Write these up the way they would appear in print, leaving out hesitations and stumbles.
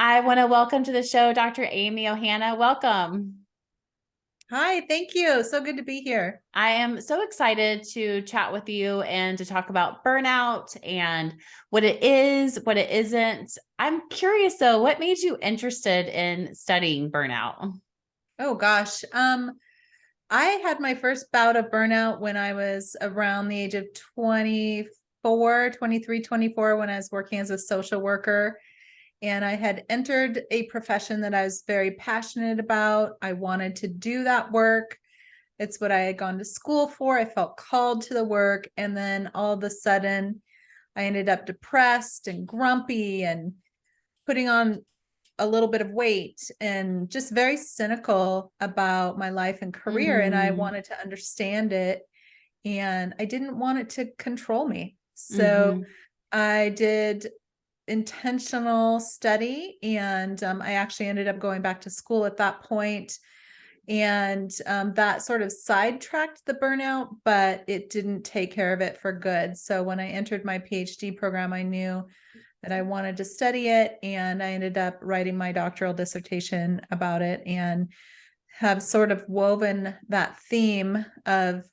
I want to welcome to the show Dr. Amy Ohana. Welcome. Hi, thank you. So good to be here. I am so excited to chat with you and to talk about burnout and what it is, what it isn't. I'm curious though, what made you interested in studying burnout? Oh gosh. I had my first bout of burnout when I was around the age of 24, 23, 24, when I was working as a social worker. And I had entered a profession that I was very passionate about. I wanted to do that work. It's what I had gone to school for. I felt called to the work. And then all of a sudden, I ended up depressed and grumpy and putting on a little bit of weight and just very cynical about my life and career. And I Mm-hmm. wanted to understand it. And I didn't want it to control me. So Mm-hmm. I did intentional study, and I actually ended up going back to school at that point. And that sort of sidetracked the burnout, but it didn't take care of it for good. So when I entered my PhD program, I knew that I wanted to study it, and I ended up writing my doctoral dissertation about it and have sort of woven that theme of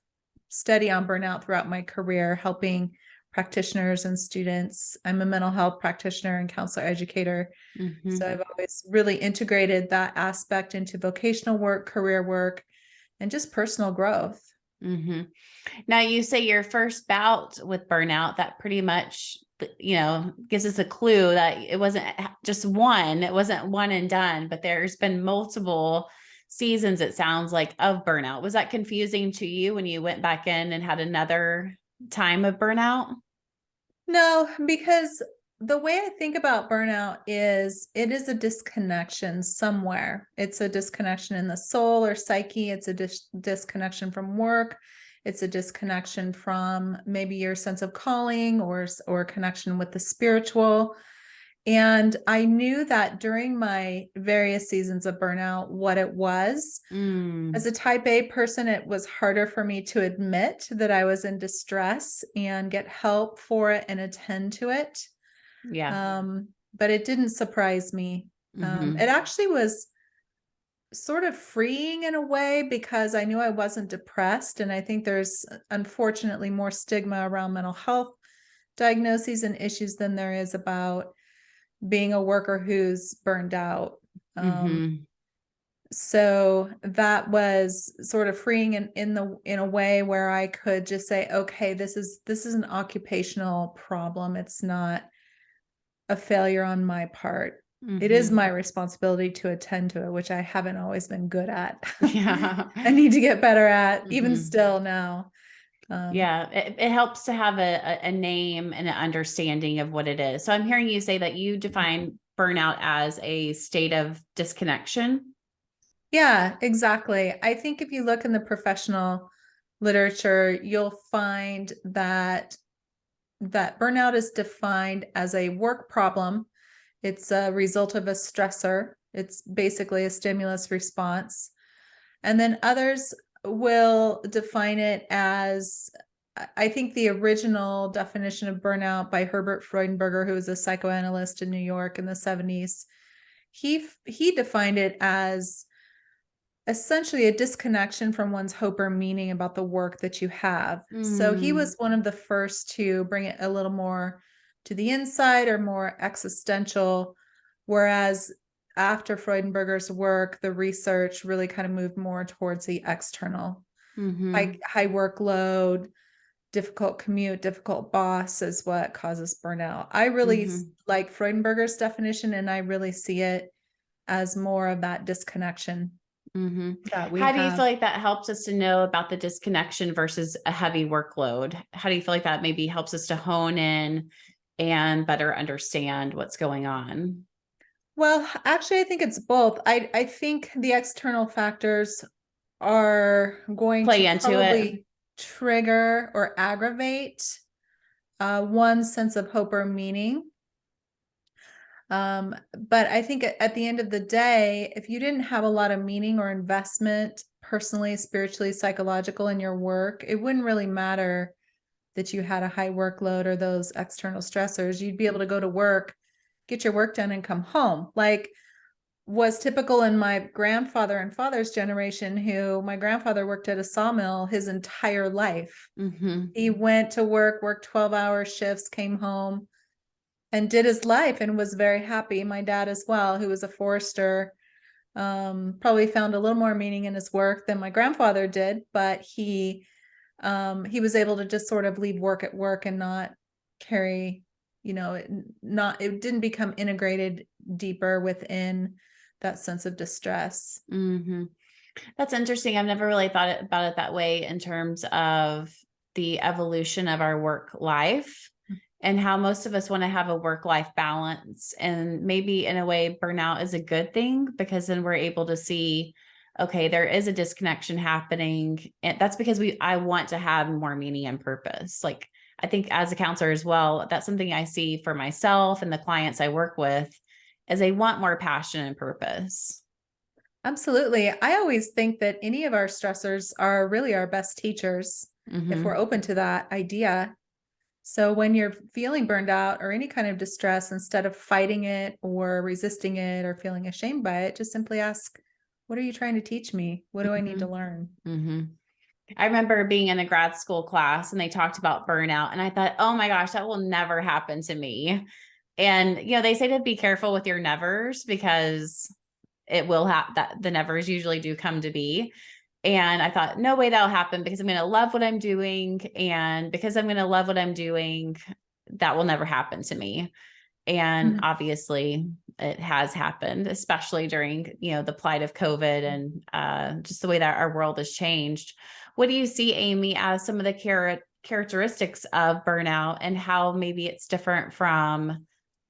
study on burnout throughout my career, helping practitioners and students. I'm a mental health practitioner and counselor educator. Mm-hmm. So I've always really integrated that aspect into vocational work, career work, and just personal growth. Mm-hmm. Now you say your first bout with burnout, that pretty much, gives us a clue that it wasn't just one, it wasn't one and done, but there's been multiple seasons, it sounds like, of burnout. Was that confusing to you when you went back in and had another time of burnout? No, because the way I think about burnout is it is a disconnection somewhere. It's a disconnection in the soul or psyche. It's a disconnection from work. It's a disconnection from maybe your sense of calling or connection with the spiritual. And I knew that during my various seasons of burnout, what it was. As Mm, a type A person, it was harder for me to admit that I was in distress and get help for it and attend to it. yeah. But it didn't surprise me. Mm-hmm. It actually was sort of freeing in a way because I knew I wasn't depressed. And I think there's unfortunately more stigma around mental health diagnoses and issues than there is about being a worker who's burned out. Um, Mm-hmm. so that was sort of freeing in a way where I could just say, okay, this is an occupational problem. It's not a failure on my part. It is Mm-hmm. my responsibility to attend to it, which I haven't always been good at. Yeah. I need to get better at, even Mm-hmm. still now. Um, Yeah, it helps to have a name and an understanding of what it is. So I'm hearing you say that you define burnout as a state of disconnection. yeah, exactly. I think if you look in the professional literature, you'll find that burnout is defined as a work problem. It's a result of a stressor. It's basically a stimulus response. And then others will define it as, I think the original definition of burnout by Herbert Freudenberger, who was a psychoanalyst in New York in the 70s, he defined it as essentially a disconnection from one's hope or meaning about the work that you have. So he Mm, was one of the first to bring it a little more to the inside or more existential, whereas after Freudenberger's work, the research really kind of moved more towards the external. mm-hmm, High workload, difficult commute, difficult boss is what causes burnout. I really mm-hmm, like Freudenberger's definition, and I really see it as more of that disconnection mm-hmm. that we How do you have. feel like that helps us to know about the disconnection versus a heavy workload? How do you feel like that maybe helps us to hone in and better understand what's going on? Well, actually, I think it's both. I think the external factors are going to Play into it. probably trigger or aggravate one sense of hope or meaning. But I think at the end of the day, if you didn't have a lot of meaning or investment personally, spiritually, psychological in your work, it wouldn't really matter that you had a high workload or those external stressors. You'd be able to go to work get your work done and come home. Like was typical in my grandfather and father's generation, who my grandfather worked at a sawmill his entire life. Mm-hmm. He went to work, worked 12-hour shifts, came home and did his life and was very happy. My dad as well, who was a forester, probably found a little more meaning in his work than my grandfather did, but he was able to just sort of leave work at work and not carry, it didn't become integrated deeper within that sense of distress. Mm-hmm. That's interesting. I've never really thought about it that way in terms of the evolution of our work life and how most of us want to have a work-life balance. And maybe in a way, burnout is a good thing because then we're able to see, okay, there is a disconnection happening. And that's because I want to have more meaning and purpose. Like I think as a counselor as well, that's something I see for myself and the clients I work with is they want more passion and purpose. Absolutely. I always think that any of our stressors are really our best teachers if we're Mm-hmm. open to that idea. So when you're feeling burned out or any kind of distress, instead of fighting it or resisting it or feeling ashamed by it, just simply ask, what are you trying to teach me? What do I need to Mm-hmm. learn? Mm-hmm. I remember being in a grad school class and they talked about burnout and I thought, oh my gosh, that will never happen to me. And, they say to be careful with your nevers because it will have that the nevers usually do come to be. And I thought, no way that'll happen because I'm going to love what I'm doing. And because I'm going to love what I'm doing, that will never happen to me. And Mhm. obviously it has happened, especially during, the plight of COVID and just the way that our world has changed. What do you see, Amy, as some of the characteristics of burnout and how maybe it's different from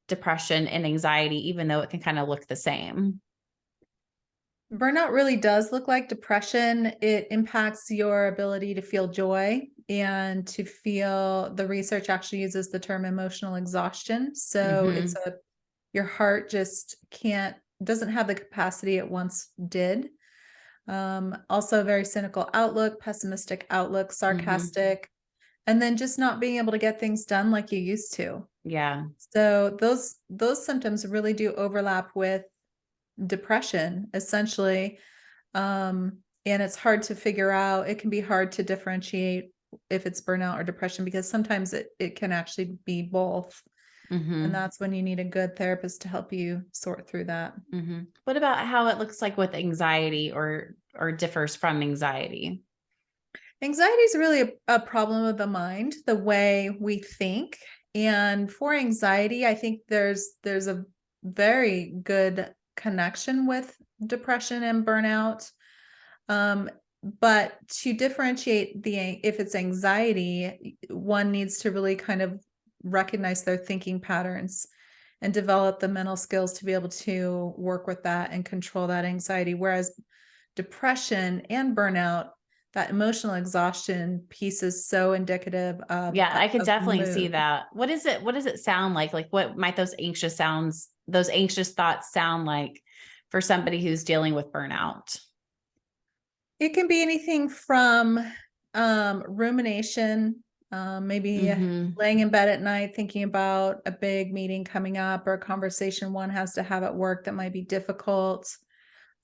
depression and anxiety, even though it can kind of look the same? Burnout really does look like depression. It impacts your ability to feel joy and to feel, the research actually uses the term emotional exhaustion. So Mm-hmm. your heart just doesn't have the capacity it once did. Also a very cynical outlook, pessimistic outlook, Mm-hmm. sarcastic, and then just not being able to get things done like you used to. Yeah. So those symptoms really do overlap with depression, essentially. And it's hard to figure out. It can be hard to differentiate if it's burnout or depression because sometimes it can actually be both. And Mm-hmm. that's when you need a good therapist to help you sort through that. Mm-hmm. What about how it looks like with anxiety or differs from anxiety? Anxiety is really a problem of the mind, the way we think. And for anxiety, I think there's a very good connection with depression and burnout. Um, but to differentiate if it's anxiety, one needs to really kind of recognize their thinking patterns and develop the mental skills to be able to work with that and control that anxiety. Whereas depression and burnout, that emotional exhaustion piece is so indicative of Yeah, I could definitely see mood. that. What does it sound like? Like what might those anxious thoughts sound like for somebody who's dealing with burnout? It can be anything from rumination, maybe Mm-hmm. laying in bed at night thinking about a big meeting coming up or a conversation one has to have at work that might be difficult.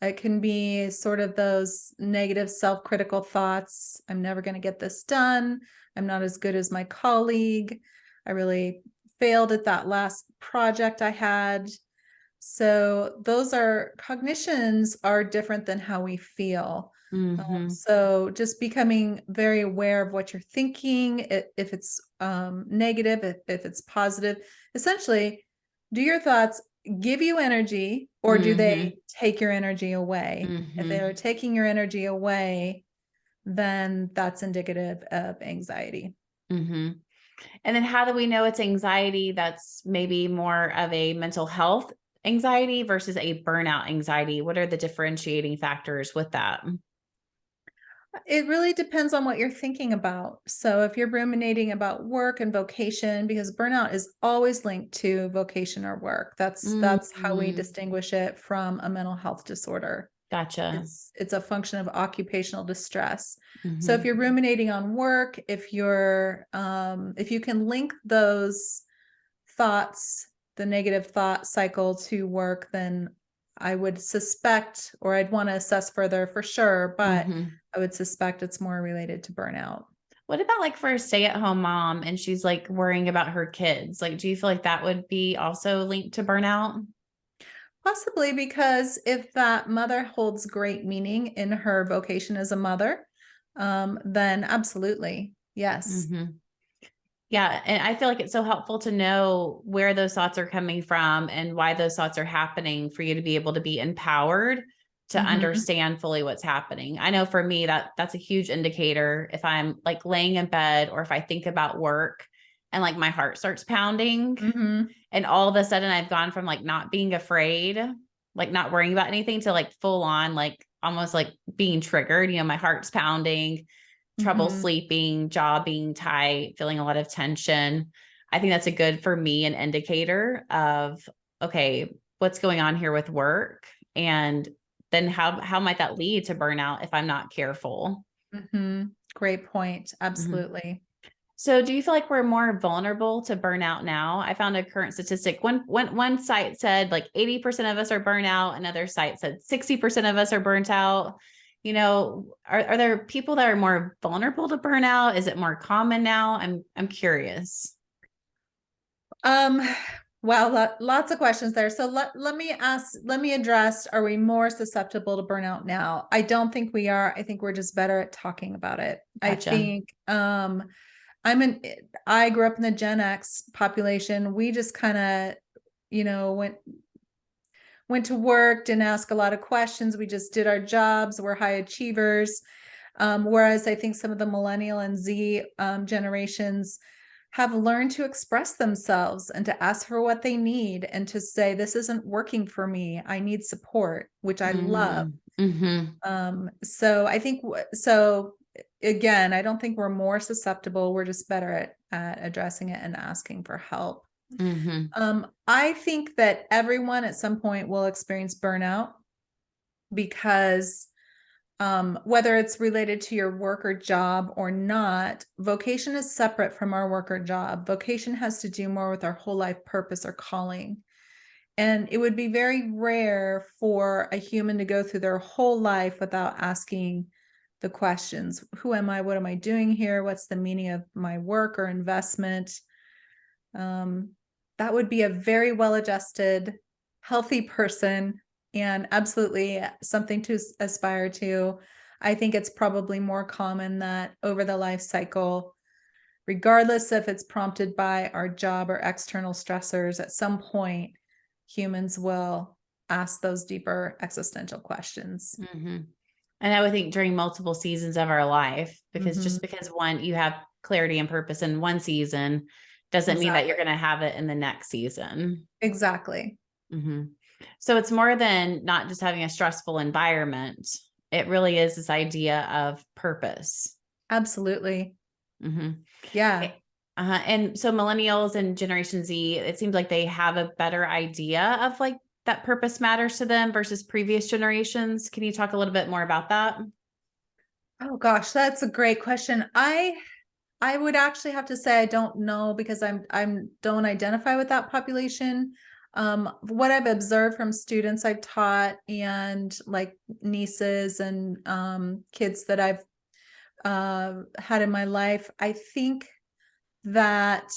It can be sort of those negative self-critical thoughts. I'm never going to get this done. I'm not as good as my colleague. I really failed at that last project I had. So those cognitions are different than how we feel. Mm-hmm. So just becoming very aware of what you're thinking, if it's negative, if it's positive, essentially, do your thoughts give you energy or do Mm-hmm. they take your energy away? If they Mm-hmm. are taking your energy away, then that's indicative of anxiety. Mm-hmm. And then how do we know it's anxiety that's maybe more of a mental health anxiety versus a burnout anxiety? What are the differentiating factors with that? It really depends on what you're thinking about. So if you're ruminating about work and vocation, because burnout is always linked to vocation or work. That's how we Mm-hmm. distinguish it from a mental health disorder. Gotcha. It's a function of occupational distress. So if Mm-hmm. you're ruminating on work, if you can link those thoughts the negative thought cycle to work, then I would suspect, or I'd want to assess further for sure, but I would suspect it's more related to burnout. What about like for a stay-at-home mom and she's like worrying about her kids? Like, do you feel like that would be also linked to burnout? Possibly, because if that mother holds great meaning in her vocation as a mother, then absolutely, yes. Yeah. And I feel like it's so helpful to know where those thoughts are coming from and why those thoughts are happening for you to be able to be empowered to understand fully what's happening. I know for me that's a huge indicator if I'm like laying in bed or if I think about work and like my heart starts pounding and all of a sudden I've gone from like not being afraid, like not worrying about anything to like full on, like almost like being triggered, my heart's pounding, trouble sleeping, jaw being tight, feeling a lot of tension. I think that's a good for me an indicator of, okay, what's going on here with work? And then how might that lead to burnout if I'm not careful? Great point. Absolutely. So do you feel like we're more vulnerable to burnout now? I found a current statistic. One site said like 80% of us are burnout. Another site said 60% of us are burnt out. Are there people that are more vulnerable to burnout? Is it more common now? I'm curious. Well, lots of questions there. So let me address, are we more susceptible to burnout now? I don't think we are. I think we're just better at talking about it. Gotcha. I think, I grew up in the Gen X population. We just kind of, went to work, didn't ask a lot of questions. We just did our jobs. We're high achievers. Whereas I think some of the millennial and Z generations have learned to express themselves and to ask for what they need and to say, this isn't working for me. I need support, which I love. So I think, again, I don't think we're more susceptible. We're just better at addressing it and asking for help. I think that everyone at some point will experience burnout because whether it's related to your work or job or not, vocation is separate from our work or job. Vocation has to do more with our whole life purpose or calling. And it would be very rare for a human to go through their whole life without asking the questions. Who am I? What am I doing here? What's the meaning of my work or investment? That would be a very well-adjusted, healthy person and absolutely something to aspire to. I think it's probably more common that over the life cycle, regardless if it's prompted by our job or external stressors, at some point, humans will ask those deeper existential questions. And I would think during multiple seasons of our life, because just because you have clarity and purpose in one season doesn't mean that you're going to have it in the next season. Exactly. So it's more than not just having a stressful environment. It really is this idea of purpose. Absolutely. Yeah. And so millennials and Generation Z, it seems like they have a better idea of like that purpose matters to them versus previous generations. Can you talk a little bit more about that? Oh gosh, that's a great question. I would actually have to say I don't know because I don't identify with that population. What I've observed from students I've taught and like nieces and kids that I've had in my life, I think that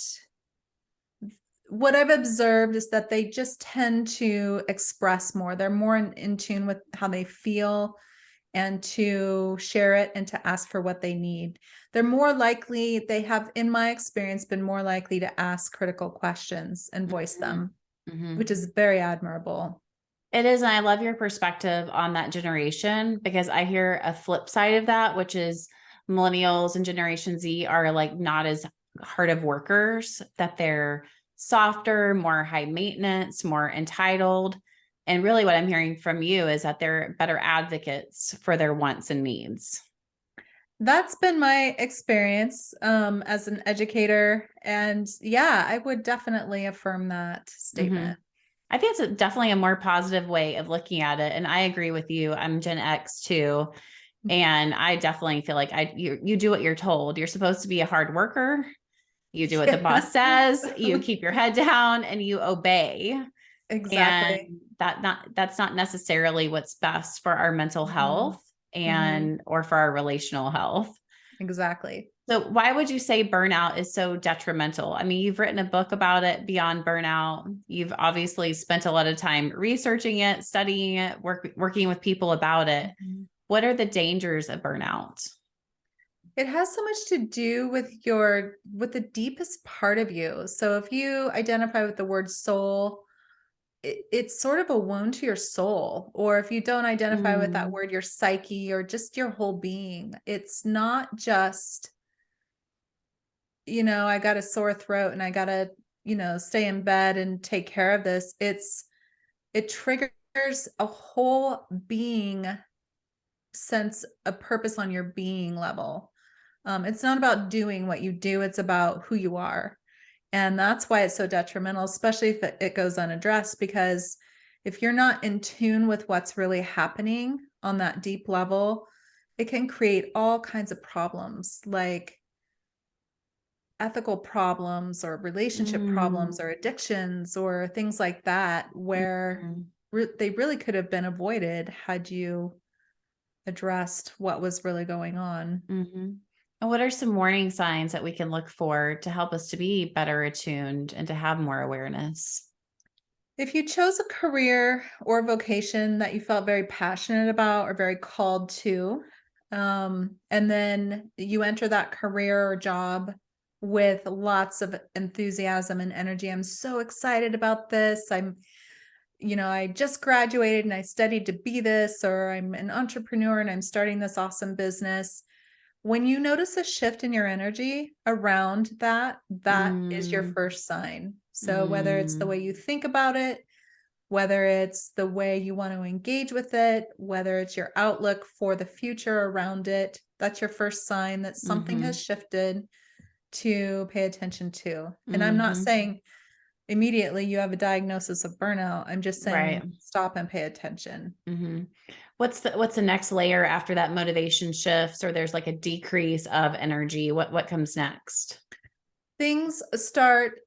what I've observed is that they just tend to express more. They're more in tune with how they feel and to share it and to ask for what they need. They're more likely, they have, in my experience, been more likely to ask critical questions and voice them, which is very admirable. It is. And I love your perspective on that generation because I hear a flip side of that, which is millennials and Generation Z are like not as hard of workers, that they're softer, more high maintenance, more entitled. And really what I'm hearing from you is that they're better advocates for their wants and needs. That's been my experience as an educator. And yeah, I would definitely affirm that statement. I think it's definitely a more positive way of looking at it. And I agree with you. I'm Gen X too. And I definitely feel like you do what you're told. You're supposed to be a hard worker. You do what the boss says, you keep your head down and you obey. And Exactly. that's not necessarily what's best for our mental Mhm. health Mhm. and or for our relational health. Exactly. So why would you say burnout is so detrimental? I mean, you've written a book about it, Beyond Burnout. You've obviously spent a lot of time researching it, studying it, working with people about it. Mhm. What are the dangers of burnout? It has so much to do with the deepest part of you. So if you identify with the word soul, it's sort of a wound to your soul. Or if you don't identify with that Mm, word, your psyche or just your whole being. It's not just, I got a sore throat and I gotta, stay in bed and take care of this. It triggers a whole being sense of purpose on your being level. It's not about doing what you do, it's about who you are. And that's why it's so detrimental, especially if it goes unaddressed, because if you're not in tune with what's really happening on that deep level, it can create all kinds of problems like ethical problems or relationship mm, problems or addictions or things like that, where mm, they really could have been avoided had you addressed what was really going on. mhm. And what are some warning signs that we can look for to help us to be better attuned and to have more awareness? If you chose a career or vocation that you felt very passionate about or very called to, and then you enter that career or job with lots of enthusiasm and energy, I'm so excited about this. I just graduated and I studied to be this, or I'm an entrepreneur and I'm starting this awesome business. When you notice a shift in your energy around that, that is your Mm, first sign. So whether it's the mm, way you think about it, whether it's the way you want to engage with it, whether it's your outlook for the future around it, that's your first sign that something has mhm, shifted to pay attention to. And I'm not mhm. saying immediately you have a diagnosis of burnout. I'm just Right. saying stop and pay attention. Mhm. What's the next layer after that motivation shifts or there's like a decrease of energy? What comes next? Things start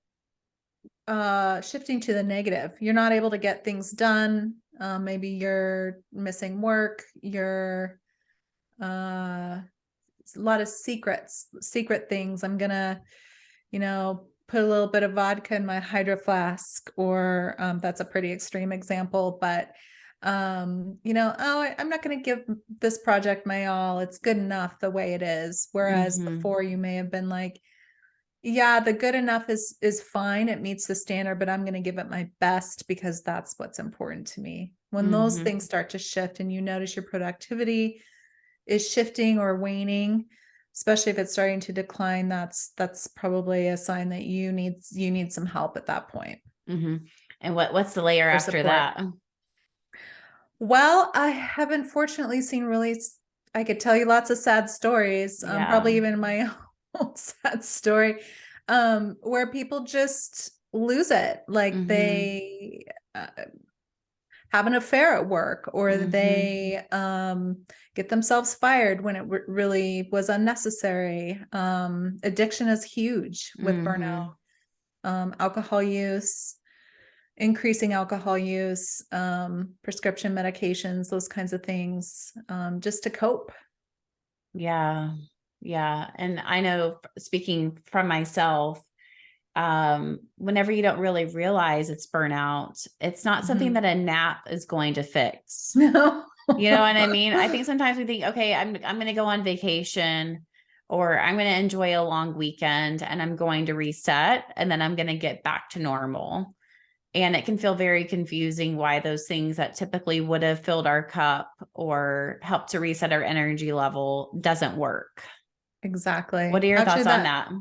shifting to the negative. You're not able to get things done. Maybe you're missing work, you're a lot of secret things. I'm gonna, put a little bit of vodka in my hydro flask, or that's a pretty extreme example, but I'm not gonna give this project my all. It's good enough the way it is. Whereas Mhm. before you may have been like, yeah, the good enough is fine. It meets the standard, but I'm going to give it my best because that's what's important to me. When those Mhm. things start to shift and you notice your productivity is shifting or waning, especially if it's starting to decline, that's probably a sign that you need some help at that point, Mhm. And what's the layer or after support. that? Well, I have unfortunately seen I could tell you lots of sad stories, Yeah. probably even my own sad story, where people just lose it. Like Mhm. they uh, have an affair at work, or Mhm. they get themselves fired when it really was unnecessary. Addiction is huge with burnout, Mhm. alcohol use, increasing alcohol use, prescription medications, those kinds of things, just to cope. Yeah. Yeah. And I know speaking from myself, whenever you don't really realize it's burnout, it's not something Mhm. that a nap is going to fix. No. You know what I mean? I think sometimes we think, okay, I'm going to go on vacation or I'm going to enjoy a long weekend and I'm going to reset and then I'm going to get back to normal. And it can feel very confusing why those things that typically would have filled our cup or helped to reset our energy level doesn't work. What Exactly. are your Actually, thoughts on that?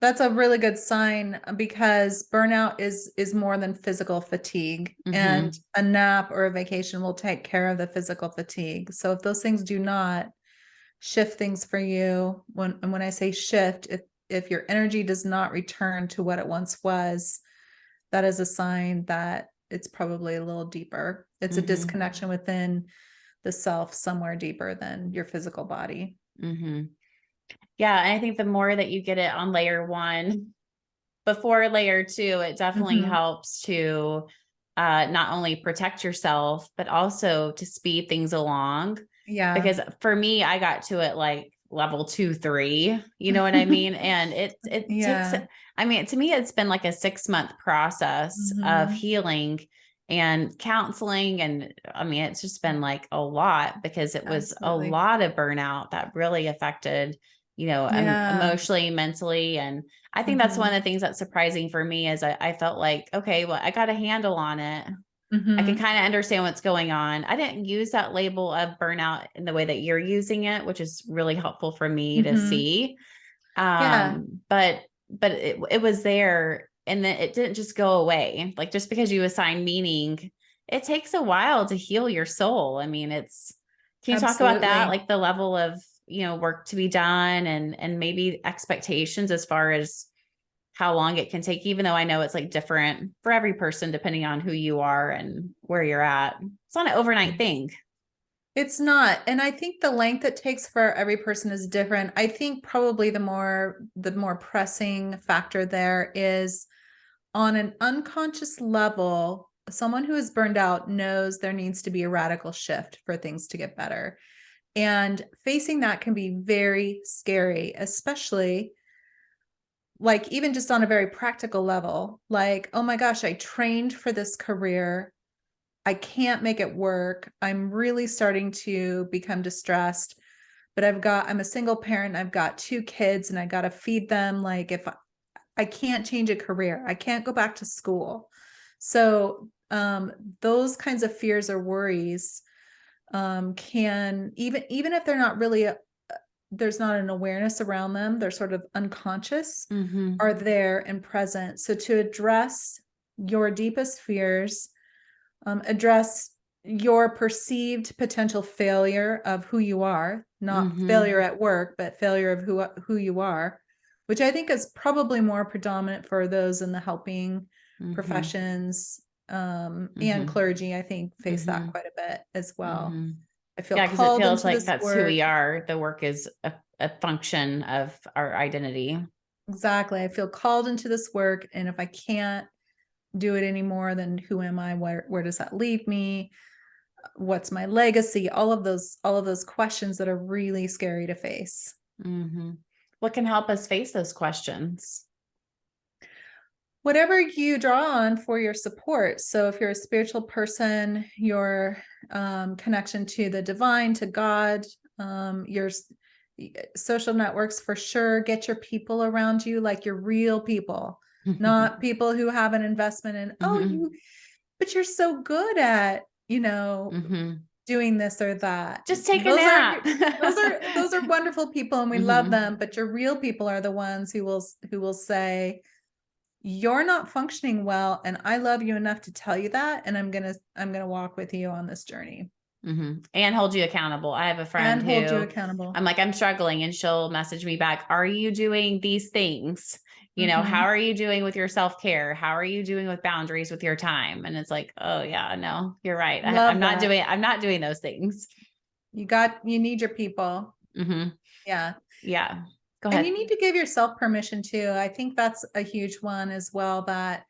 that's a really good sign, because burnout is more than physical fatigue, and Hmm. a nap or a vacation will take care of the physical fatigue. So if those things do not shift things for you, when I say shift, if your energy does not return to what it once was, that is a sign that it's probably a little deeper. It's a Hmm. disconnection within the self somewhere deeper than your physical body. Hmm. Yeah. And I think the more that you get it on layer one before layer two, it definitely Mhm. helps to not only protect yourself, but also to speed things along. Yeah. Because for me, I got to it like level 2, 3, you know what I mean? And it takes, Yeah. I mean, to me, it's been like a 6-month process of Mhm. healing and counseling. And I mean, it's just been like a lot because it was a Absolutely. lot of burnout that really affected, Yeah. emotionally, mentally. And I think that's one Mhm. of the things that's surprising for me is I felt like, okay, well, I got a handle on it. I can Mhm. kind of understand what's going on. I didn't use that label of burnout in the way that you're using it, which is really helpful for me to Mhm. see. Yeah. But it was there, and then it didn't just go away. Like just because you assign meaning, it takes a while to heal your soul. I mean, can you talk about that? Absolutely. Like the level of, work to be done and maybe expectations as far as how long it can take, even though I know it's like different for every person, depending on who you are and where you're at. It's not an overnight thing. It's not. And I think the length it takes for every person is different. I think probably the more pressing factor there is on an unconscious level, someone who is burned out knows there needs to be a radical shift for things to get better. And facing that can be very scary, especially like even just on a very practical level. Like, oh my gosh, I trained for this career. I can't make it work. I'm really starting to become distressed, but I'm a single parent. I've got 2 kids and I got to feed them. Like, if I can't change a career, I can't go back to school. So, those kinds of fears or worries, can even if they're not really, there's not an awareness around them, they're sort of unconscious, Mm-hmm. are there and present. So, to address your deepest fears, address your perceived potential failure of who you are, not Mm-hmm. failure at work, but failure of who you are, which I think is probably more predominant for those in the helping Mm-hmm. professions, and Mm-hmm. clergy. I think face that Mm-hmm. quite a bit as well. Mm-hmm. I feel Yeah, because it called feels into like this that's who work. we are. The work is a function of our identity. Exactly. I feel called into this work, and if I can't do it anymore, then who am I? Where does that leave me? What's my legacy? All of those questions that are really scary to face. Mm-hmm. What can help us face those questions? Whatever you draw on for your support. So if you're a spiritual person, your connection to the divine, to God, your social networks, for sure. Get your people around you, like your real people, not people who have an investment in, oh, Mm-hmm. but you're so good at, Mm-hmm. doing this or that. Just take a Those aren't nap. your, those are wonderful people and we love Mm-hmm. them, but your real people are the ones who will say, you're not functioning well, and I love you enough to tell you that, and I'm gonna walk with you on this journey Mm-hmm. And hold you accountable. I have a friend and hold you who accountable. I'm like, I'm struggling, and she'll message me back, are you doing these things? How Mm-hmm. are you doing with your self-care? How are you doing with boundaries with your time? And it's like, oh yeah, no, you're right. Love that. I'm not doing those things. You need your people. Mm-hmm. Yeah. Yeah. Go And ahead. you need to give yourself permission too. I think that's a huge one as well, that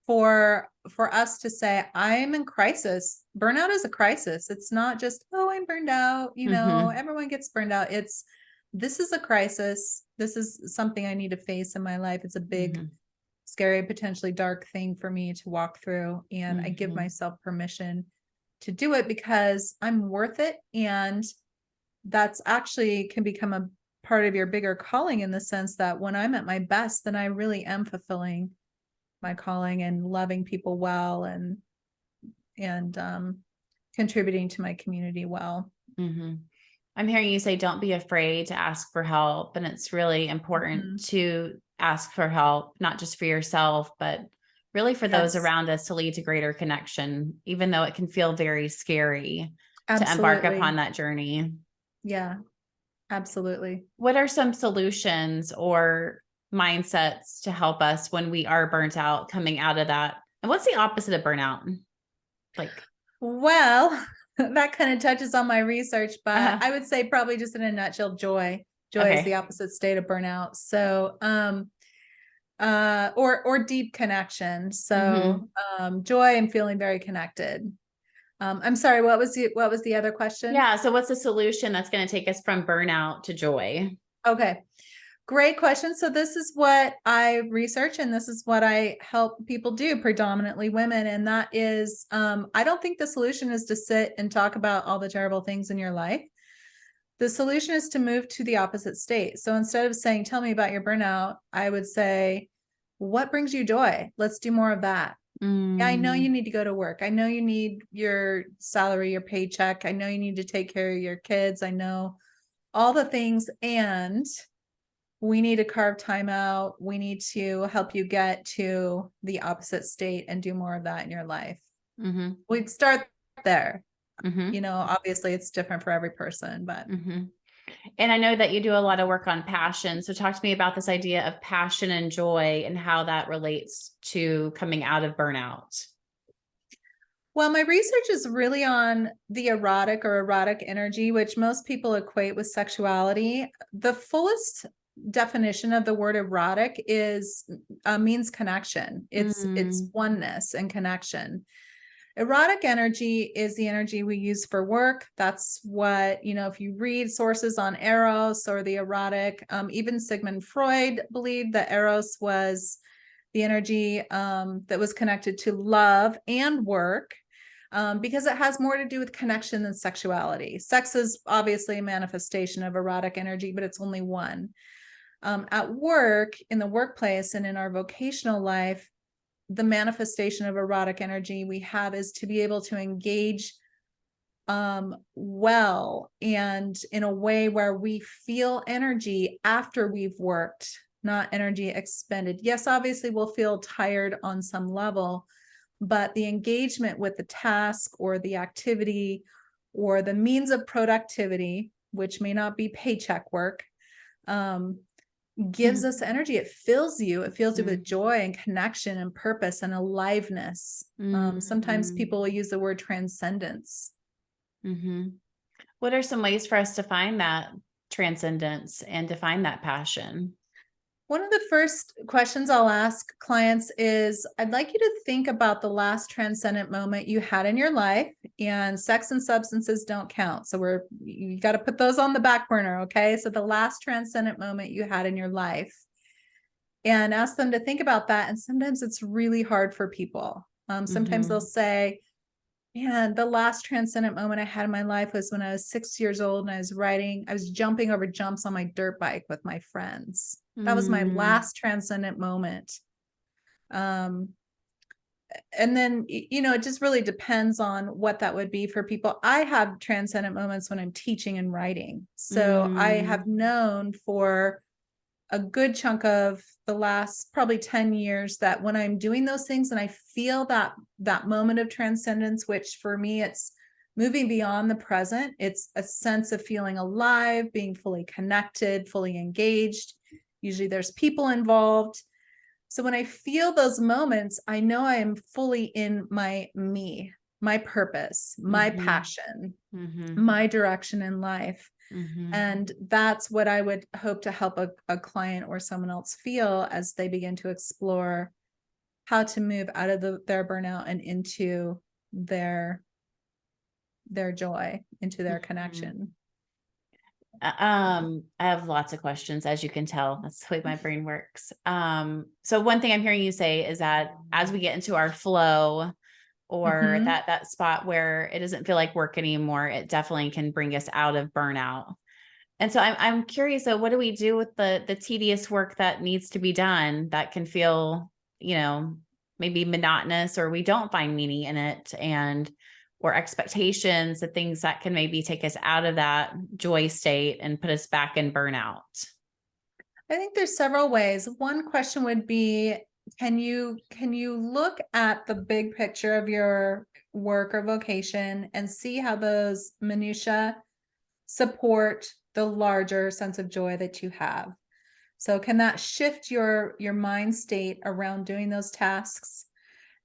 for us to say, I'm in crisis. Burnout is a crisis. It's not just, oh, I'm burned out. Mm-hmm. Everyone gets burned out. This is a crisis. This is something I need to face in my life. It's a big, Mm-hmm. scary, potentially dark thing for me to walk through. And I give Mm-hmm. myself permission to do it because I'm worth it. And that's actually can become a part of your bigger calling, in the sense that when I'm at my best, then I really am fulfilling my calling and loving people well, and contributing to my community well. Mm-hmm. I'm hearing you say, don't be afraid to ask for help. And it's really important Mhm. to ask for help, not just for yourself, but really for those Yes, around us, to lead to greater connection, even though it can feel very scary to embark absolutely. upon that journey. Yeah, absolutely. What are some solutions or mindsets to help us when we are burnt out coming out of that? And what's the opposite of burnout? Like, Well, that kind of touches on my research, but uh, I would say probably just in a nutshell, joy. Joy is the Okay. opposite state of burnout. So, or deep connection. Mm-hmm. So, joy and feeling very connected. I'm sorry, what was the other question? Yeah. So what's the solution that's going to take us from burnout to joy? Okay. Great question. So this is what I research and this is what I help people do, predominantly women. And that is, I don't think the solution is to sit and talk about all the terrible things in your life. The solution is to move to the opposite state. So instead of saying, tell me about your burnout, I would say, what brings you joy? Let's do more of that. Yeah, I know you Mm, need to go to work. I know you need your salary, your paycheck. I know you need to take care of your kids. I know all the things. And we need to carve time out. We need to help you get to the opposite state and do more of that in your life. mm-hmm, We'd start there. mm-hmm, Obviously it's different for every person, but mm-hmm. And I know that you do a lot of work on passion. So talk to me about this idea of passion and joy and how that relates to coming out of burnout. well, my research is really on the erotic or erotic energy, which most people equate with sexuality. The fullest definition of the word erotic is means connection. It's Mm, oneness and connection. Erotic energy is the energy we use for work. That's what, if you read sources on Eros or the erotic, even Sigmund Freud believed that Eros was the energy that was connected to love and work, because it has more to do with connection than sexuality. Sex is obviously a manifestation of erotic energy, but it's only one. At work, in the workplace, and in our vocational life, the manifestation of erotic energy we have is to be able to engage well and in a way where we feel energy after we've worked, not energy expended. Yes, obviously we'll feel tired on some level, but the engagement with the task or the activity or the means of productivity, which may not be paycheck work, gives us energy. It fills you. It fills you with joy and connection and purpose and aliveness. Sometimes mm, people will use the word transcendence. mm-hmm. What are some ways for us to find that transcendence and to find that passion? One of the first questions I'll ask clients is, I'd like you to think about the last transcendent moment you had in your life, and sex and substances don't count. So you got to put those on the back burner. Okay. So the last transcendent moment you had in your life, and ask them to think about that. And sometimes it's really hard for people. Sometimes they'll Mm-hmm. say, man, the last transcendent moment I had in my life was when I was 6 years old and I was jumping over jumps on my dirt bike with my friends. That was my Mm, last transcendent moment. Um, and then, it just really depends on what that would be for people. I have transcendent moments when I'm teaching and writing. So I have mm, known for a good chunk of the last probably 10 years that when I'm doing those things and I feel that moment of transcendence, which for me it's moving beyond the present, it's a sense of feeling alive, being fully connected, fully engaged. Usually there's people involved. So when I feel those moments, I know I am fully in me, my purpose, my mm-hmm, passion, mm-hmm, my direction in life. mm-hmm, And that's what I would hope to help a client or someone else feel as they begin to explore how to move out of their burnout and into their joy, into their mm-hmm. connection. I have lots of questions, as you can tell. That's the way my brain works. So one thing I'm hearing you say is that as we get into our flow or Mm-hmm. that spot where it doesn't feel like work anymore, it definitely can bring us out of burnout. And so I'm curious, though, what do we do with the tedious work that needs to be done that can feel, you know, maybe monotonous or we don't find meaning in it, and or expectations, the things that can maybe take us out of that joy state and put us back in burnout? I think there's several ways. One question would be, can you look at the big picture of your work or vocation and see how those minutia support the larger sense of joy that you have? So can that shift your mind state around doing those tasks?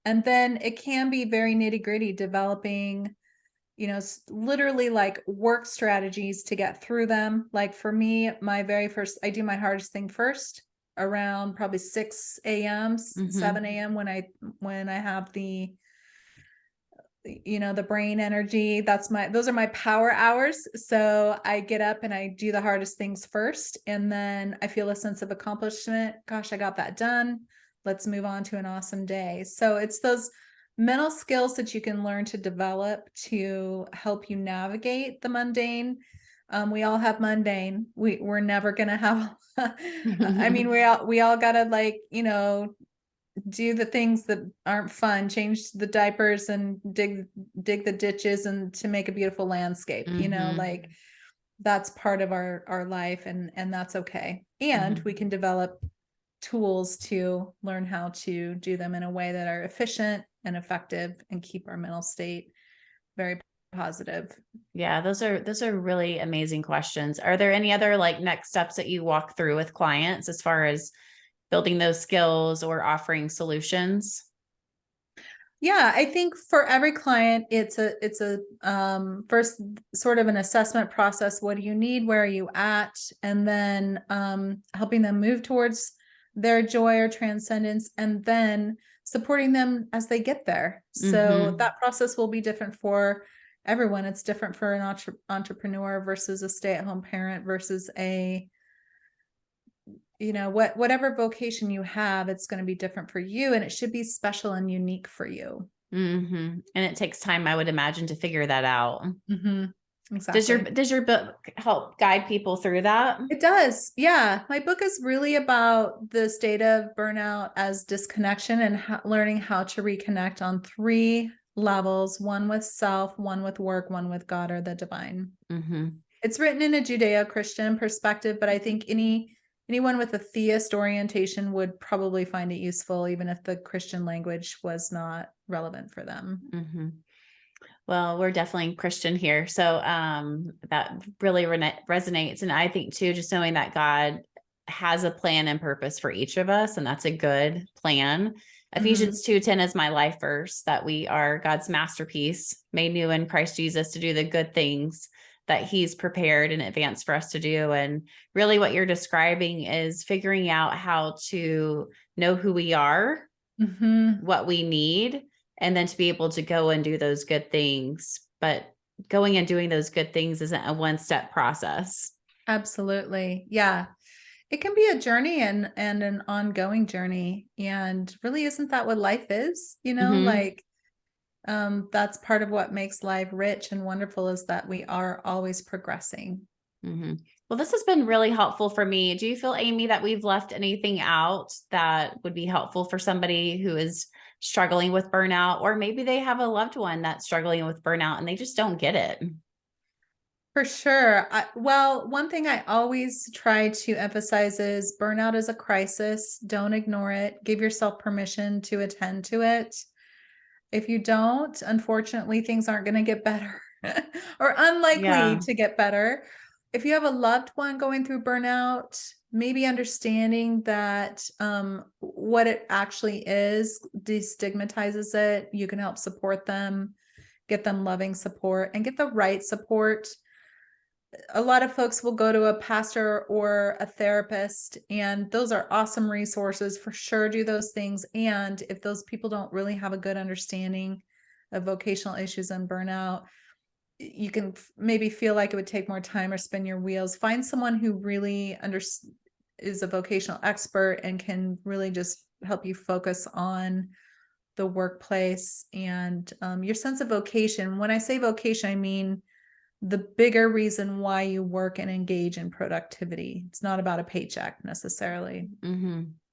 And then it can be very nitty-gritty, developing literally like work strategies to get through them. Like for me, I do my hardest thing first around probably 6 a.m., 7 a.m. when I have the brain energy. Those are my power hours. So I get up and I do the hardest things first. And then I feel a sense of accomplishment. Gosh, I got that done. Let's move on to an awesome day. So it's those mental skills that you can learn to develop to help you navigate the mundane. We all have mundane. We're never gonna have. I mean, we all gotta do the things that aren't fun, change the diapers and dig the ditches and to make a beautiful landscape, like that's part of our life, and that's okay. And we can develop tools to learn how to do them in a way that are efficient and effective and keep our mental state very positive. Yeah, those are really amazing questions. Are there any other like next steps that you walk through with clients as far as building those skills or offering solutions? Yeah, I think for every client, it's a first sort of an assessment process. What do you need? Where are you at? And then helping them move towards their joy or transcendence, and then supporting them as they get there. So that process will be different for everyone. It's different for an entrepreneur versus a stay-at-home parent versus whatever vocation you have, it's going to be different for you, and it should be special and unique for you. And it takes time, I would imagine, to figure that out. Exactly. Does your book help guide people through that? It does. Yeah. My book is really about the state of burnout as disconnection and learning how to reconnect on 3 levels, one with self, one with work, one with God or the divine. It's written in a Judeo-Christian perspective, but I think anyone with a theist orientation would probably find it useful, even if the Christian language was not relevant for them. Well, we're definitely Christian here. So that really resonates. And I think too, just knowing that God has a plan and purpose for each of us, and that's a good plan. Ephesians 2:10 is my life verse, that we are God's masterpiece, made new in Christ Jesus to do the good things that he's prepared in advance for us to do. And really what you're describing is figuring out how to know who we are, what we need, and then to be able to go and do those good things. But going and doing those good things isn't a one-step process. Absolutely. Yeah. It can be a journey and an ongoing journey. And really, isn't that what life is? That's part of what makes life rich and wonderful, is that we are always progressing. Well, this has been really helpful for me. Do you feel, Amy, that we've left anything out that would be helpful for somebody who is struggling with burnout, or maybe they have a loved one that's struggling with burnout and they just don't get it? For sure. Well, one thing I always try to emphasize is burnout is a crisis. Don't ignore it. Give yourself permission to attend to it. If you don't, unfortunately, things aren't going to get better or unlikely to get better. If you have a loved one going through burnout, maybe understanding that what it actually is destigmatizes it. You can help support them, get them loving support, and get the right support. A lot of folks will go to a pastor or a therapist, and those are awesome resources. For sure, do those things. And if those people don't really have a good understanding of vocational issues and burnout, you can maybe feel like it would take more time or spin your wheels. Find someone who really is a vocational expert and can really just help you focus on the workplace and your sense of vocation. When I say vocation, I mean the bigger reason why you work and engage in productivity. It's not about a paycheck necessarily.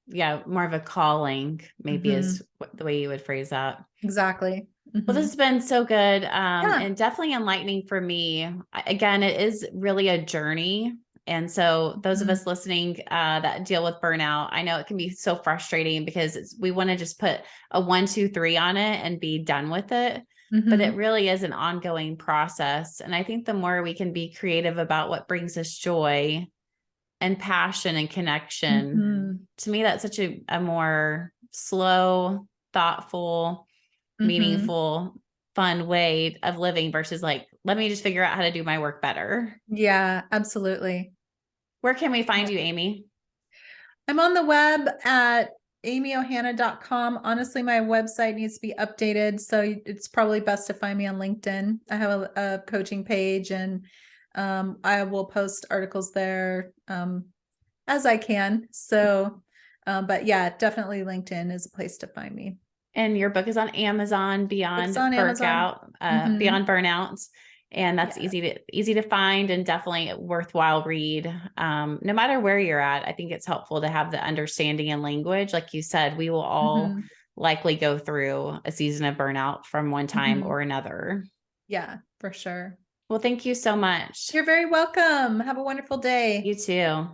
Yeah, more of a calling, maybe is the way you would phrase that. Exactly. Well, this has been so good, and definitely enlightening for me. Again, it is really a journey. And so those of us listening that deal with burnout, I know it can be so frustrating because we want to just put a 1, 2, 3 on it and be done with it. But it really is an ongoing process. And I think the more we can be creative about what brings us joy and passion and connection, to me, that's such a more slow, thoughtful, meaningful fun way of living versus like, let me just figure out how to do my work better. Yeah, absolutely. Where can we find you, Amy? I'm on the web at amyohanna.com. Honestly, my website needs to be updated, so it's probably best to find me on LinkedIn. I have a coaching page, and I will post articles there as I can. So, but yeah, definitely LinkedIn is a place to find me. And your book is on Amazon, It's on Amazon. Beyond Burnout. And that's Yeah. easy to find and definitely a worthwhile read. No matter where you're at, I think it's helpful to have the understanding and language. Like you said, we will all likely go through a season of burnout from one time or another. Yeah, for sure. Well, thank you so much. You're very welcome. Have a wonderful day. You too.